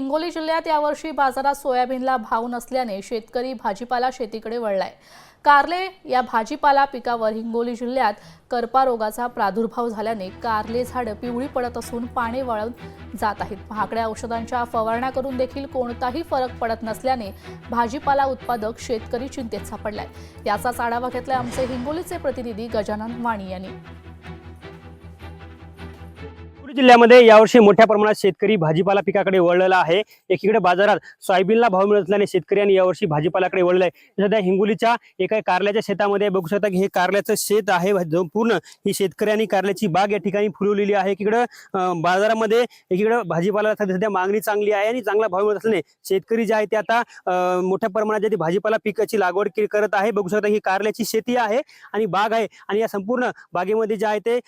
हिंगोली जिल्ह्यात यावर्षी बाजारात सोयाबीनला भाव नसल्याने शेतकरी भाजीपाला शेतीकडे वळलाय। कारले या भाजीपाला पिकावर हिंगोली जिल्ह्यात करपा रोगाचा प्रादुर्भाव झाल्याने कारले झाडं पिवळी पडत असून पाने वाळून जात आहेत। महागड्या औषधांच्या फवारण्या करून देखील कोणताही फरक पडत नसल्याने भाजीपाला उत्पादक शेतकरी चिंतेत सापडलाय। याचाच आढावा घेतलाय आमचे हिंगोलीचे प्रतिनिधी गजानन वाणी यांनी। जिल्ह्यामध्ये यावर्षी मोठ्या प्रमाणात शेतकरी भाजीपाला पिकाकडे वळलेला आहे। एकीकडे बाजारात सोयाबीनला भाव मिळत नसल्याने शेतकऱ्यांनी यावर्षी भाजीपाल्याकडे वळले आहे। सध्या हिंगोलीच्या एका कारल्याच्या शेतामध्ये बघू शकता की हे कारल्याचं शेत आहे। पूर्ण ही शेतकऱ्यांनी कारल्याची बाग या ठिकाणी फुलवलेली आहे। एकीकडे बाजारामध्ये एकीकडे भाजीपाला सध्या मागणी चांगली आहे आणि चांगला भाव मिळत असल्याने शेतकरी जे आहे ते आता मोठ्या प्रमाणात भाजीपाला पिकाची लागवड करत आहे। बघू शकता ही कारल्याची शेती आहे आणि बाग आहे आणि या संपूर्ण बागेमध्ये जे आहे ते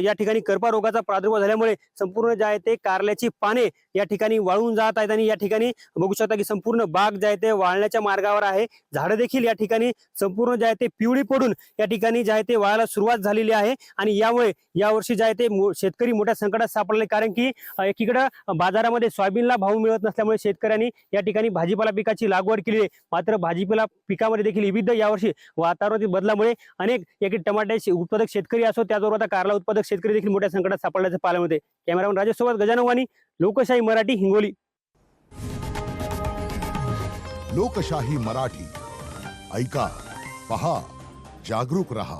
या ठिकाणी करपा रोगाचा प्रादुर्भाव झाल्यामुळे संपूर्ण जे आहे ते कारल्याची पाने या ठिकाणी वाळून जात आहेत आणि या ठिकाणी बघू शकता की संपूर्ण बाग जे आहे ते वाळण्याच्या मार्गावर आहे। झाडं देखील या ठिकाणी संपूर्ण जे आहे ते पिवळी पडून या ठिकाणी जे आहे ते वाळायला सुरुवात झालेली आहे आणि यामुळे यावर्षी जे आहे ते शेतकरी मोठ्या संकटात सापडले, कारण की एकीकडे बाजारामध्ये सोयाबीनला भाव मिळत नसल्यामुळे शेतकऱ्यांनी या ठिकाणी भाजीपाला पिकाची लागवड केली आहे। मात्र भाजीपाला पिकामध्ये देखील विविध यावर्षी वातावरणातील बदलामुळे अनेक टमाटे उत्पादक शेतकरी असो, त्याचबरोबर आता कारला उत्पादक शेतकरी देखील मोठ्या संकटात सापडल्याचं पाहायला मिळते। कॅमेरामन राजेश सोबत गजानन वाणी, लोकशाही मराठी, हिंगोली। लोकशाही मराठी ऐका, पहा, जागरूक रहा।